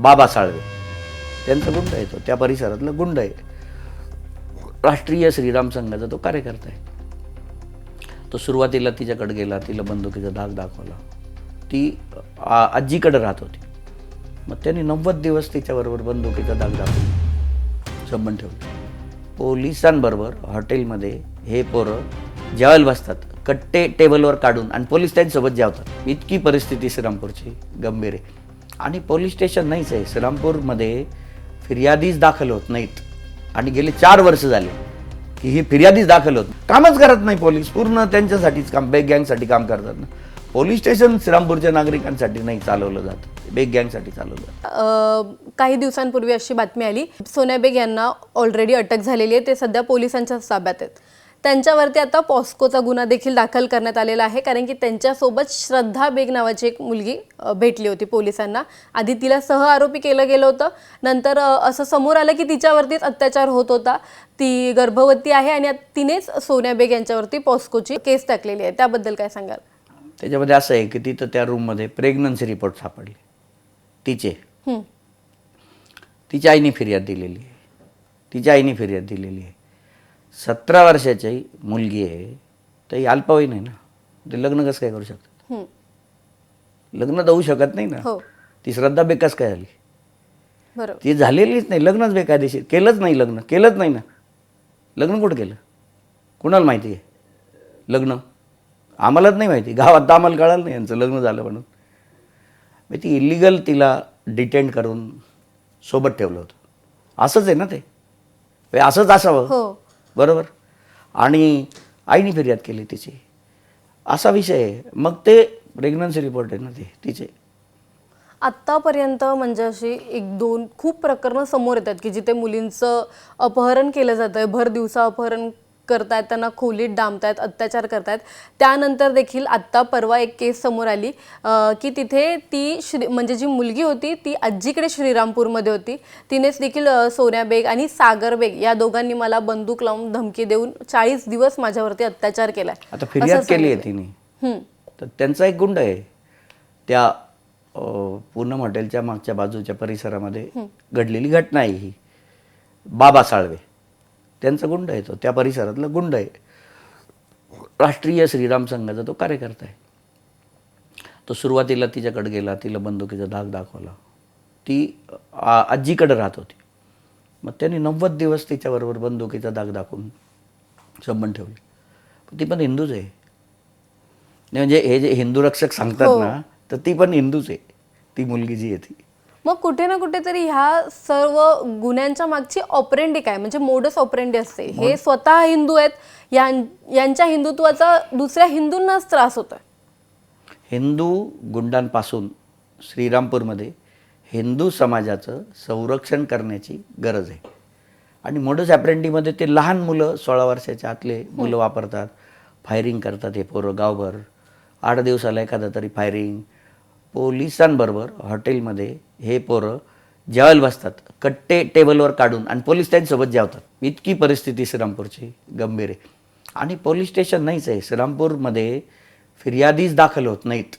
बाबा साळवे त्यांचा गुंड आहे, तो त्या परिसरातला गुंड आहे, राष्ट्रीय श्रीराम संघाचा तो कार्यकर्ता आहे. तो सुरुवातीला तिच्याकडे गेला, तिला बंदुकीचा धाक दाखवला. ती आजीकडे राहत होती. मग त्यांनी 90 दिवस तिच्याबरोबर बंदुकीचा धाक दाखवला, संबंध ठेवला. पोलिसांबरोबर हॉटेलमध्ये हे पोरं जेवायला बसतात, कट्टे टेबलवर काढून, आणि पोलीस त्यांच्यासोबत जेवतात. इतकी परिस्थिती श्रीरामपूरची गंभीर आहे. आणि पोलीस स्टेशन नाहीच आहे श्रीरामपूरमध्ये, फिर्यादीच दाखल होत नाहीत. आणि गेले 4 वर्ष झाले की ही फिर्यादीच दाखल होत, कामच करत नाही पोलीस. पूर्ण त्यांच्यासाठीच काम, बेग गँगसाठी काम करतात ना. पोलीस स्टेशन श्रीरामपूरच्या नागरिकांसाठी नाही चालवलं जातं, बेग गँगसाठी चालवलं जातं. काही दिवसांपूर्वी अशी बातमी आली, सोन्या बेग यांना ऑलरेडी अटक झालेली आहे, ते सध्या पोलिसांच्या ताब्यात आहेत. त्यांच्यावरती आता पॉस्कोचा गुन्हा देखील दाखल करण्यात आलेला आहे, कारण की त्यांच्यासोबत श्रद्धा बेग नावाची एक मुलगी भेटली होती पोलिसांना. आधी तिला सह आरोपी केलं गेलं होतं, नंतर असं समोर आलं की तिच्यावरतीच अत्याचार होत होता, ती गर्भवती आहे, आणि तिनेच सोन्या बेग यांच्यावरती पॉस्कोची केस टाकलेली आहे. त्याबद्दल काय सांगाल? त्याच्यामध्ये असं आहे की तिथं त्या रूममध्ये प्रेग्नन्सी रिपोर्ट सापडले तिचे. तिच्या आईने फिर्याद दिलेली आहे. 17 वर्षाची मुलगी आहे, तर ही अल्पवयीन आहे ना, ते लग्न कसं काय करू शकतात? लग्न तर होऊ शकत नाही ना. ती श्रद्धा बेग कसं काय झाली? बरोबर, ती झालेलीच नाही, लग्नच बेकायदेशीर, केलंच नाही लग्न, केलंच नाही ना. लग्न कुठं केलं? कुणाला माहिती आहे लग्न? आम्हालाच नाही माहिती, गावात तर आम्हाला कळालं नाही यांचं लग्न झालं म्हणून. मग ती इलिगल तिला डिटेंड करून सोबत ठेवलं होतं. असंच आहे ना ते, असंच असावं, बरोबर. आणि आईने फिर्याद केली तिची, असा विषय आहे. मग ते प्रेग्नन्सी रिपोर्ट आहे ना ते तिचे. आत्तापर्यंत म्हणजे अशी 1-2 खूप प्रकरणं समोर येतात की जिथे मुलींचं अपहरण केलं जातं आहे, भर दिवसा अपहरण करतायत, त्यांना खोलीत डांबतायत, अत्याचार करतायत. त्यानंतर देखील आत्ता परवा एक केस समोर आली की तिथे ती म्हणजे जी मुलगी होती ती आजीकडे श्रीरामपूरमध्ये होती. तिनेच देखील सोन्या बेग आणि सागर बेग या दोघांनी मला बंदूक लावून धमकी देऊन 40 दिवस माझ्यावरती अत्याचार केलाय. आता फिर्याद केली आहे तिने, तर त्यांचा एक गुंड आहे त्या पूनम हॉटेलच्या मागच्या बाजूच्या परिसरामध्ये घडलेली घटना आहे ही. बाबा साळवे त्यांचा गुंड आहे, तो त्या परिसरातला गुंड आहे, राष्ट्रीय श्रीराम संघाचा तो कार्यकर्ता आहे. तो सुरुवातीला तिच्याकडे गेला, तिला बंदुकीचा धाक दाखवला. ती आजीकडे राहत होती. मग त्यांनी 90 दिवस तिच्याबरोबर बंदुकीचा धाक दाखवून संबंध ठेवले. ती पण हिंदूच आहे, म्हणजे हे जे हिंदू रक्षक सांगतात ना, तर ती पण हिंदूच आहे, ती मुलगी जी आहे ती. मग कुठे ना कुठेतरी ह्या सर्व गुन्ह्यांच्या मागची ऑपरेंडी काय, म्हणजे मोडस ऑपरेंडी असते. हे स्वतः हिंदू आहेत, यांच्या हिंदुत्वाचा दुसऱ्या हिंदूंनाच त्रास होतोय. हिंदू गुंडांपासून श्रीरामपूरमध्ये हिंदू समाजाचं संरक्षण करण्याची गरज आहे. आणि मोडस ऑपरेंडीमध्ये ते लहान मुलं, 16 वर्षाच्या आतले मुलं वापरतात, फायरिंग करतात. हे पोरं गावभर 8 दिवसाला एखादा तरी फायरिंग. पोलिसांबरोबर हॉटेलमध्ये हे पोरं जेवायला बसतात, कट्टे टेबलवर काढून, आणि पोलीस त्यांच्यासोबत जेवतात. इतकी परिस्थिती श्रीरामपूरची गंभीर आहे. आणि पोलीस स्टेशन नाहीच आहे श्रीरामपूरमध्ये, फिर्यादीच दाखल होत नाहीत.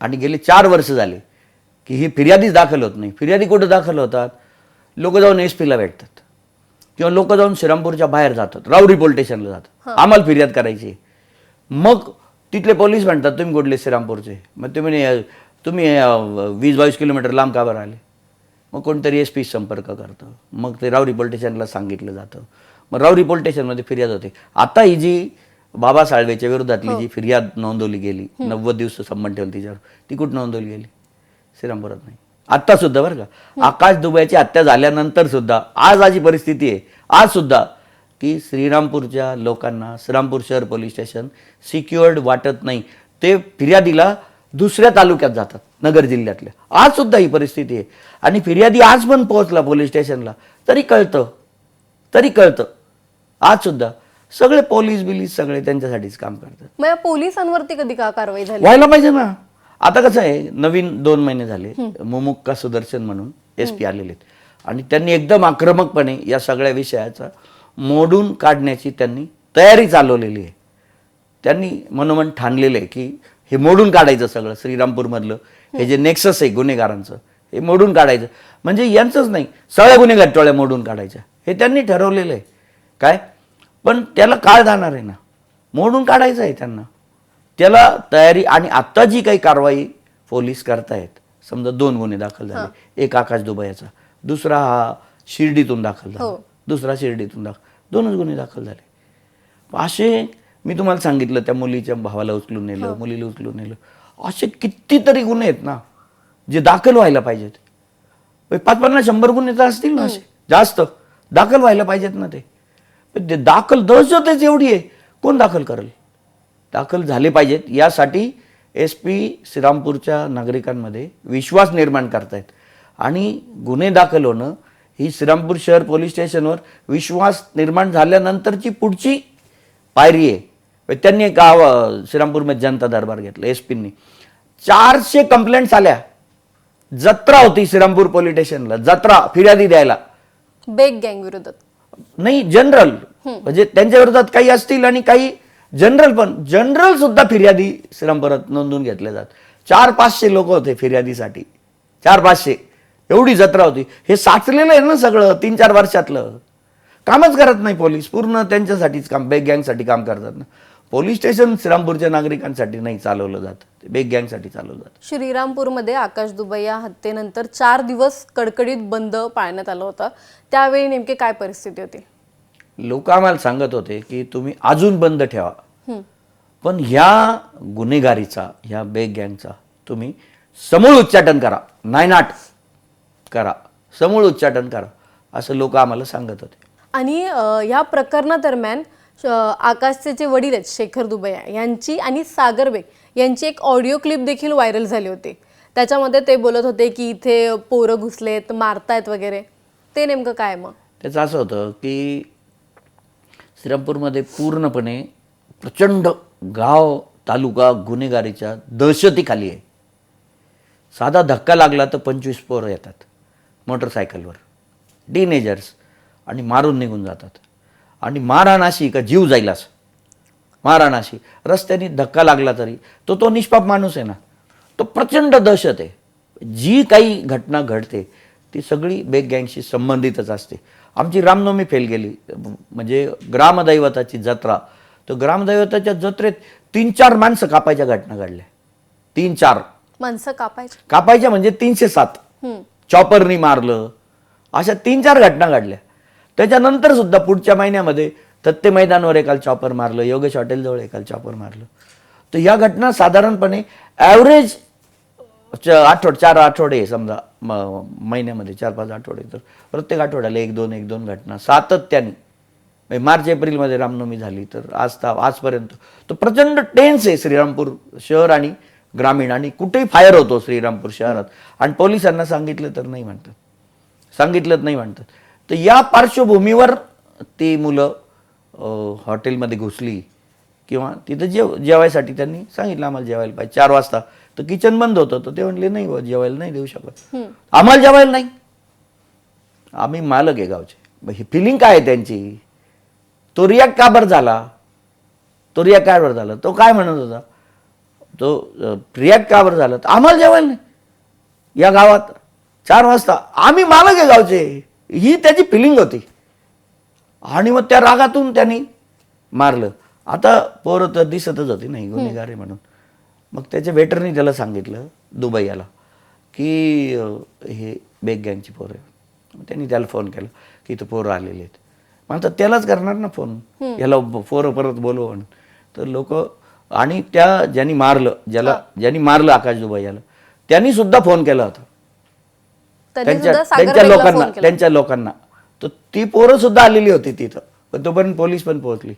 आणि गेले 4 वर्ष झाले की ही फिर्यादीच दाखल होत नाही. फिर्यादी कुठं दाखल होतात? लोक जाऊन SP ला भेटतात, किंवा लोक जाऊन श्रीरामपूरच्या बाहेर जातात, राऊरी पोलीस स्टेशनला जातात, आम्हाला फिर्याद करायची. मग तिथले पोलीस म्हणतात तुम्ही कुठले श्रीरामपूरचे? मग तुम्ही 20-22 किलोमीटर लांब का बरं आले? मग कोणतरी SP संपर्क करतं, मग ते राऊरी पोलीस स्टेशनला सांगितलं जातं. मग राऊरी पोलीस स्टेशनमध्ये फिर्याद होते. आता ही जी बाबा साळवेच्या विरोधातली जी फिर्याद नोंदवली गेली, 90 दिवस संबंध ठेवलं तिच्यावर, ती कुठं नोंदवली गेली? श्रीरामपुरात नाही. आत्ता सुद्धा बरं का, आकाश दुबेची हत्या झाल्यानंतर सुद्धा आज अशी परिस्थिती आहे, आज सुद्धा की श्रीरामपूरच्या लोकांना श्रीरामपूर शहर पोलीस स्टेशन सिक्युअर्ड वाटत नाही. ते फिर्यादीला दुसऱ्या तालुक्यात जातात, नगर जिल्ह्यातल्या. आज सुद्धा ही परिस्थिती आहे. आणि फिर्यादी आज पण पोहोचला पोलीस स्टेशनला तरी कळतं आज सुद्धा. सगळे पोलीस सगळे त्यांच्यासाठीच काम करतात. मग या पोलिसांवरती कधी का कारवाई झाली? व्हायला पाहिजे ना. आता कसं आहे, नवीन 2 महिने झाले मुमुक्का सुदर्शन म्हणून SP आलेले आहेत, आणि त्यांनी एकदम आक्रमकपणे या सगळ्या विषयाचा मोडून काढण्याची त्यांनी तयारी चालवलेली आहे. त्यांनी मनोमन ठाणलेलं आहे की हे मोडून काढायचं सगळं श्रीरामपूरमधलं हे जे नेक्सस आहे गुन्हेगारांचं, हे मोडून काढायचं. म्हणजे यांचंच नाही, सगळ्या गुन्हेगार टोळ्या मोडून काढायच्या हे त्यांनी ठरवलेलं आहे. काय पण त्याला काळ जाणार आहे ना, मोडून काढायचं आहे त्यांना, त्याला तयारी. आणि आत्ता जी काही कारवाई पोलीस करतायत, समजा 2 गुन्हे दाखल झाले, एक आकाश दुबईचा, दुसरा हा शिर्डीतून दाखल झाला, दुसरा शिर्डीतून दाखल, 2च गुन्हे दाखल झाले. असे मी तुम्हाला सांगितलं, त्या मुलीच्या भावाला उचलून नेलं, मुलीला उचलून नेलं, असे कितीतरी गुन्हे आहेत ना जे दाखल व्हायला पाहिजेत. 50-50-100 गुन्हे तर असतील ना, असे जास्त दाखल व्हायला पाहिजेत ना. पण ते दाखल दहशतच एवढी आहे, कोण दाखल करेल? दाखल झाले पाहिजेत. यासाठी SP श्रीरामपूरच्या नागरिकांमध्ये विश्वास निर्माण करतायत. आणि गुन्हे दाखल होणं ही श्रीरामपूर शहर पोलीस स्टेशनवर विश्वास निर्माण झाल्यानंतरची पुढची पायरी आहे. त्यांनी एक गाव श्रीरामपूरमध्ये जनता दरबार घेतला, SPनी 400 कंप्लेंट्स आल्या. जत्रा होती श्रीरामपूर पोलीस स्टेशनला, जत्रा फिर्यादी द्यायला. बेग गँग विरोधात नाही, जनरल, म्हणजे त्यांच्या विरोधात काही असतील आणि काही जनरल, पण जनरल सुद्धा फिर्यादी श्रीरामपुरात नोंदवून घेतले जात. 400-500 लोक होते फिर्यादीसाठी, 400-500 एवढी जत्रा होती. हे साचलेलं आहे ना सगळं 3-4 वर्षातलं. कामच करत नाही पोलीस, पूर्ण त्यांच्यासाठीच काम, बेग गँगसाठी काम करतात ना. पोलीस स्टेशन श्रीरामपूरच्या नागरिकांसाठी नाही चालवलं जात, ते बेग गँगसाठी चालवलं जातं. श्रीरामपूरमध्ये आकाश दुबई या हत्येनंतर 4 दिवस कडकडीत बंद पाळण्यात आला होता. त्यावेळी नेमकी काय परिस्थिती होती? लोक आम्हाला सांगत होते की तुम्ही अजून बंद ठेवा, पण ह्या गुन्हेगारीचा, ह्या बेग गँगचा तुम्ही समूळ उच्चाटन करा, नायनाट करा, समूळ उच्चाटन करा, असं लोक आम्हाला सांगत होते. आणि या प्रकरणादरम्यान आकाशचे जे वडील आहेत शेखर दुबई यांची आणि सागर बेग यांची एक ऑडिओ क्लिप देखील व्हायरल झाली होती. त्याच्यामध्ये ते बोलत होते की इथे पोरं घुसलेत, मारतायत वगैरे. ते नेमकं काय मग? त्याचं असं होतं की श्रीरामपूरमध्ये पूर्णपणे प्रचंड गाव तालुका गुन्हेगारीच्या दहशतीखाली आहे. साधा धक्का लागला तर 25 पोरं येतात मोटरसायकलवर, टीनेजर्स, आणि मारून निघून जातात. आणि मारहाण अशी का जीव जाईल असं, मारहाण अशी. रस्त्याने धक्का लागला तरी तो निष्पाप माणूस आहे ना, तो प्रचंड दहशत आहे. जी काही घटना घडते ती सगळी बेग गँगशी संबंधितच असते. आमची रामनवमी फेल गेली, म्हणजे ग्रामदैवताची जत्रा, तर ग्रामदैवताच्या जत्रेत 3-4 माणसं कापायच्या घटना घडल्या. 3-4 माणसं कापायच्या म्हणजे 307 चॉपरनी मारलं, अशा 3-4 घटना घडल्या. त्याच्यानंतर सुद्धा पुढच्या महिन्यामध्ये तत्ते मैदानावर एकाल चॉपर मारलं, योगेश हॉटेलजवळ एकाल चॉपर मारलं. तर या घटना साधारणपणे ॲव्हरेज 4 आठवडे समजा महिन्यामध्ये 4-5 आठवडे, तर प्रत्येक आठवड्याला 1-2 घटना सातत्याने. मार्च एप्रिलमध्ये रामनवमी झाली तर आजपर्यंत तो प्रचंड टेन्स आहे श्रीरामपूर शहर आणि ग्रामीण. आणि कुठेही फायर होतो श्रीरामपूर शहरात, आणि पोलिसांना सांगितलं तर नाही म्हणतात, सांगितलं नाही म्हणतात. तर या पार्श्वभूमीवर ती मुलं हॉटेलमध्ये घुसली किंवा तिथं जेवायसाठी त्यांनी सांगितलं आम्हाला जेवायला पाहिजे 4 वाजता, तर किचन बंद होतं. तर ते म्हणले नाही, जेवायला नाही देऊ शकत, आम्हाला जेवायला नाही, आम्ही मालक आहे गावचे. ही फिलिंग काय आहे त्यांची? तो रिॲक्ट का बरं झाला? तो काय म्हणत होता? तो रिॲक्ट का बरं झाला? आम्हाला जेवायला नाही, या गावात 4 वाजता, आम्ही मालक आहे गावचे, ही त्याची फिलिंग होती. आणि मग त्या रागातून त्यांनी मारलं. आता पोरं तर दिसतच होती नाही गुन्हेगार आहे म्हणून. मग त्याच्या वेटरनी त्याला सांगितलं दुबई याला की हे बेग गँगची पोरं आहे. त्यांनी त्याला फोन केला की इथं पोरं आलेले आहेत. मग आता त्यालाच करणार ना फोन, याला पोरं परत बोलव म्हणून. तर लोक, आणि त्या ज्यांनी मारलं आकाश दुबई याला, त्यांनी सुद्धा फोन केला होता त्यांच्या लोकांना. तर ती पोरं सुद्धा आलेली होती तिथं, पण तोपर्यंत पोलीस पण पोहोचली.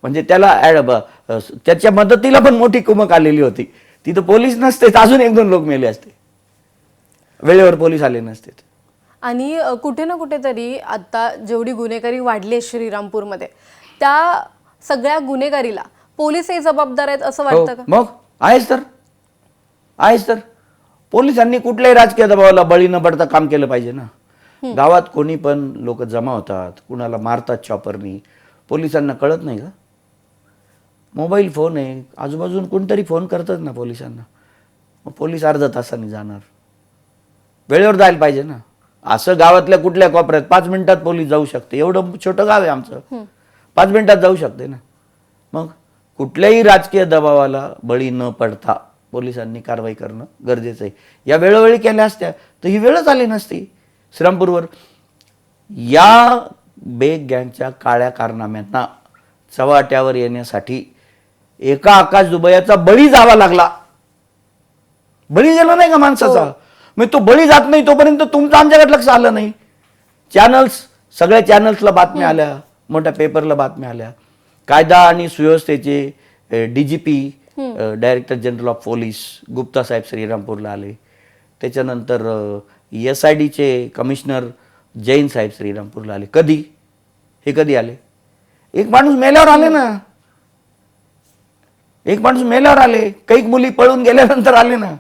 म्हणजे त्याला त्याच्या मदतीला पण मोठी कुमक आलेली होती. तिथं पोलीस नसते अजून 1-2 लोक मेले असते, वेळेवर पोलीस आले नसते. आणि कुठे ना कुठेतरी आता जेवढी गुन्हेगारी वाढली आहे श्रीरामपूरमध्ये, त्या सगळ्या गुन्हेगारीला पोलीसही जबाबदार आहेत असं वाटतं का? मग आहेच तर पोलिसांनी कुठल्याही राजकीय दबावाला बळी न पडता काम केलं पाहिजे ना. गावात कोणी पण लोक जमा होतात, कुणाला मारतात चॉपरनी, पोलिसांना कळत नाही का? मोबाईल फोन आहे, आजूबाजून कोणतरी फोन करतात ना पोलिसांना, मग पोलीस अर्ध्या तासाने जाणार. वेळेवर जायला पाहिजे ना. असं गावातल्या कुठल्या कोपऱ्यात 5 मिनिटात पोलीस जाऊ शकते, एवढं छोटं गाव आहे आमचं, 5 मिनिटात जाऊ शकते ना. मग कुठल्याही राजकीय दबावाला बळी न पडता पोलिसांनी कारवाई करणं गरजेचं आहे. या वेळोवेळी केल्या असत्या तर ही वेळच आली नसती श्रीरामपूरवर. या बेग गँगच्या काळ्या कारनाम्यांना चव्हाट्यावर येण्यासाठी एका आकाश दुबयाचा बळी जावा लागला. बळी गेला नाही का माणसाचा. मग तो बळी जात नाही तोपर्यंत तुमचं आमच्याकडे लक्ष आलं नाही. सगळ्या चॅनल्सला बातम्या आल्या, मोठ्या पेपरला बातम्या आल्या. कायदा आणि सुव्यवस्थेचे DGP director general of police Gupta साहेब श्रीरामपूरला आले. त्याच्यानंतर SIDचे कमिशनर जैन साहेब श्रीरामपूरला आले. कधी आले? एक माणूस मेल्यावर आले ना. एक माणूस मेल्यावर आले, काही मुली पळून गेल्यानंतर आले ना.